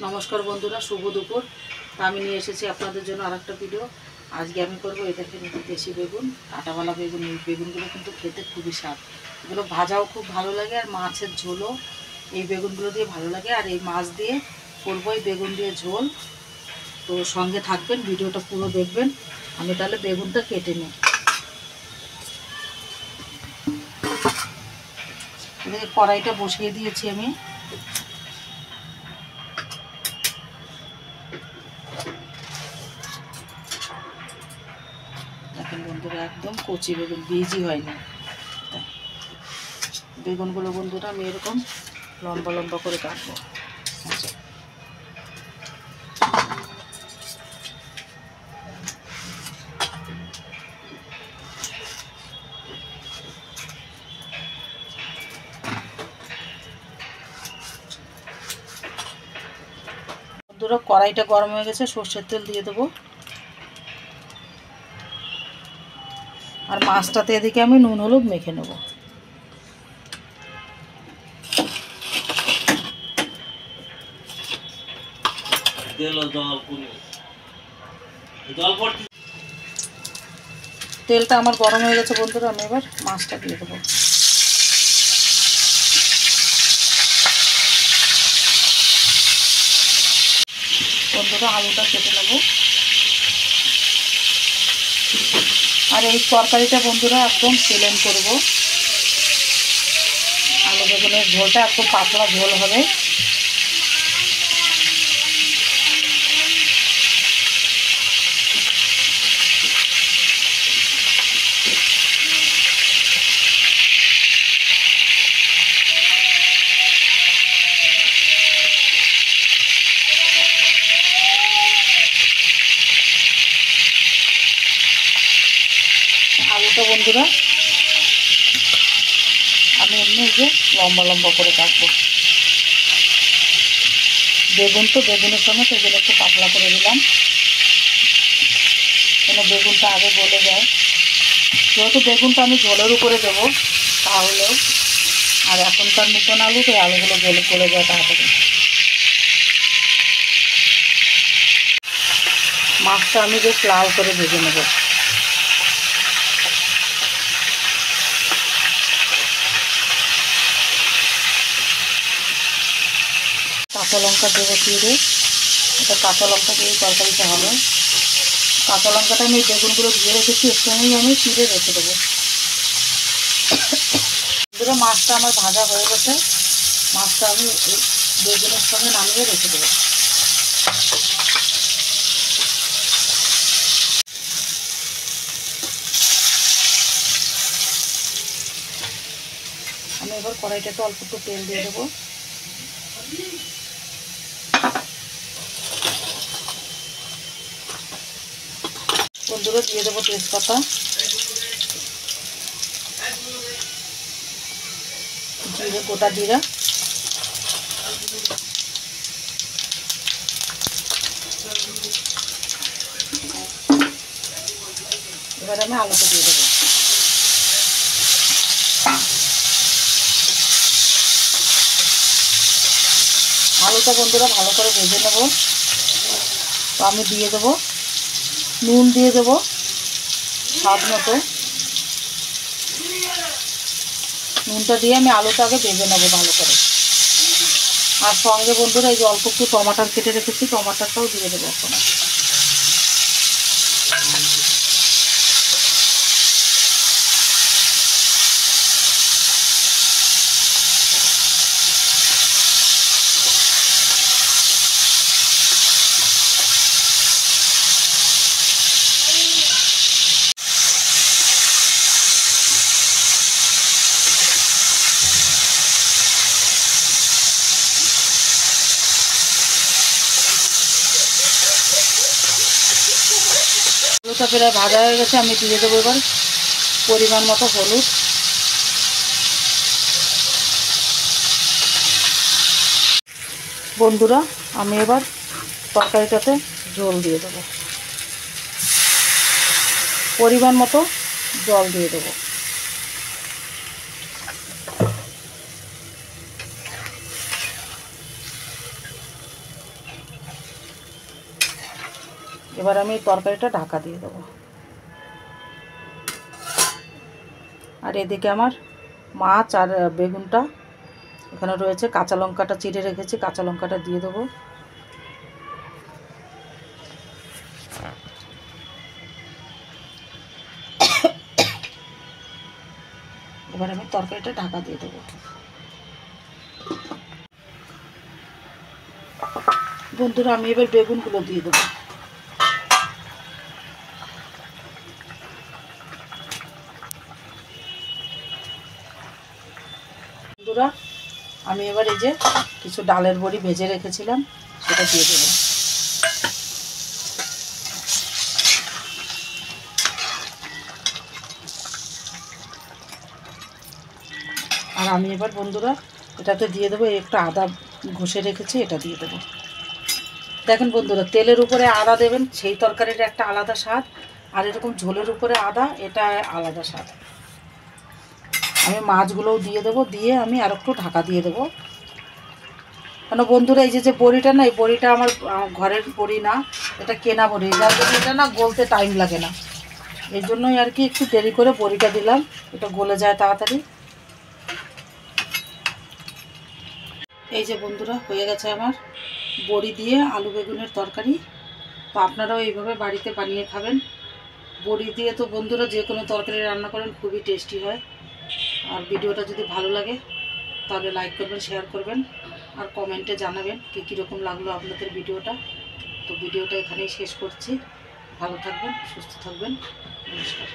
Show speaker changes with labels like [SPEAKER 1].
[SPEAKER 1] নমস্কার বন্ধুরা, শুভ দুপুর। আমি নিয়ে এসেছি আপনাদের জন্য আরেকটা ভিডিও। আজকে আমি করবো এদেরকে দেশি বেগুন, কাঁটাওয়ালা বেগুন। এই বেগুনগুলো কিন্তু খেতে খুবই স্বাদ, এগুলো ভাজাও খুব ভালো লাগে, আর মাছের ঝোলও এই বেগুনগুলো দিয়ে ভালো লাগে। আর এই মাছ দিয়ে করবো এই বেগুন দিয়ে ঝোল। তো সঙ্গে থাকবেন, ভিডিওটা পুরো দেখবেন। আমি তাহলে বেগুনটা কেটে নিই। এদিকে কড়াইটা বসিয়ে দিয়েছি আমি। দেখেন বন্ধুরা, একদম কচি বেগুন, বীজই হয়নি। বেগুনগুলো বন্ধুরা আমি এরকম লম্বা লম্বা করে কাটবো। বন্ধুরা কড়াইটা গরম হয়ে গেছে, সর্ষের তেল দিয়ে দেবো। আর মাছটাতে এদিকে আমি নুন হলুদ মেখে নেব। তেলটা আমার গরম হয়ে গেছে বন্ধুরা, আমি এবার মাছটা দিয়ে দেবো। বন্ধুরা আলুটা কেটে নেব। আর এই তরকারিটা বন্ধুরা একদম প্লেন করব। আলু বেগুনের ঝোলটা একদম পাতলা ঝোল হবে। আলুটা বন্ধুরা আমি এমনি যে লম্বা লম্বা করে কাটবো। বেগুন তো বেগুনের সঙ্গে সেগুলো একটু পাতলা করে দিলাম, কেন বেগুনটা আগে গলে যায়। যেহেতু বেগুনটা আমি ঝোলের উপরে দেবো তাহলেও, আর এখনকার নতুন আলু তো আলুগুলো গলে যায় তাড়াতাড়ি। মাছটা আমি বেশ লাল করে ভেজে নেব। কাঁচা লঙ্কা দেবো চিড়ে, এটা কাঁচা লঙ্কা দিয়ে তরকারিটা হবে। কাঁচা লঙ্কাটা আমি বেগুনগুলো দিয়ে রেখেছি, এর সঙ্গেই আমি চিড়ে রেখে দেবো। ধরো মাছটা আমার ভাজা হয়ে গেছে, মাছটা আমি এই বেগুনের সঙ্গে নামিয়ে রেখে দেবো। আমি এবার কড়াইটাতে অল্প একটু তেল দিয়ে দেবো। বন্ধুরা দিয়ে দেবো তেজপাতা, জিরে, গোটা জিরা, এবার আমি আলুটা দিয়ে দেবো। আলুটা বন্ধুরা ভালো করে ভেজে নেব। তো আমি দিয়ে দেবো নুন, দিয়ে দেবো স্বাদ মতো। নুনটা দিয়ে আমি আলুটা আগে ভেজে নেবো ভালো করে। আর সঙ্গে বন্ধুরা এই যে অল্প একটু টমাটার কেটে রেখেছি, টমাটারটাও দিয়ে দেবো এখন। আলুটা প্রায় ভাজা হয়ে গেছে, আমি দিয়ে দেবো এবার পরিমাণ মতো হলুদ। বন্ধুরা আমি এবার তরকারিটাতে ঝোল দিয়ে দেবো, পরিমাণ মতো জল দিয়ে দেবো। এবার আমি তরকারিটা ঢাকা দিয়ে দেবো। আর এদিকে আমার মাছ আর বেগুনটা এখানে রয়েছে, কাঁচা লঙ্কাটা চিড়ে রেখেছি, কাঁচা লঙ্কাটা দিয়ে দেবো। এবার আমি তরকারিটা ঢাকা দিয়ে দেবো। বন্ধুরা আমি এবার বেগুনগুলো দিয়ে দেবো। বন্ধুরা আমি এবার এই যে কিছু ডালের বড়ি ভেজে রেখেছিলাম সেটা দিয়ে দেবো। আর আমি এবার বন্ধুরা এটাতে দিয়ে দেবো একটু আদা ঘষে রেখেছি, এটা দিয়ে দেবো। দেখেন বন্ধুরা, তেলের উপরে আদা দেবেন সেই তরকারির একটা আলাদা স্বাদ, আর এরকম ঝোলের উপরে আদা, এটা আলাদা স্বাদ। আমি মাছগুলোও দিয়ে দেবো, দিয়ে আমি আর একটু ঢাকা দিয়ে দেবো। কেন বন্ধুরা, এই যে বড়িটা না, এই বড়িটা আমার ঘরের বড়ি না, এটা কেনা বড়ি, যার জন্য এটা না গলতে টাইম লাগে না, এই জন্যই আর কি একটু দেরি করে বড়িটা দিলাম, এটা গলে যায় তাড়াতাড়ি। এই যে বন্ধুরা হয়ে গেছে আমার বড়ি দিয়ে আলু বেগুনের তরকারি। তো আপনারাও এইভাবে বাড়িতে বানিয়ে খাবেন। বড়ি দিয়ে তো বন্ধুরা যে কোনো তরকারি রান্না করেন খুবই টেস্টি হয়। আর ভিডিওটা যদি ভালো লাগে তাহলে লাইক করবেন, শেয়ার করবেন, আর কমেন্টে জানাবেন কীরকম লাগলো আপনাদের ভিডিওটা। তো ভিডিওটা এখানেই শেষ করছি। ভালো থাকবেন, সুস্থ থাকবেন, নমস্কার।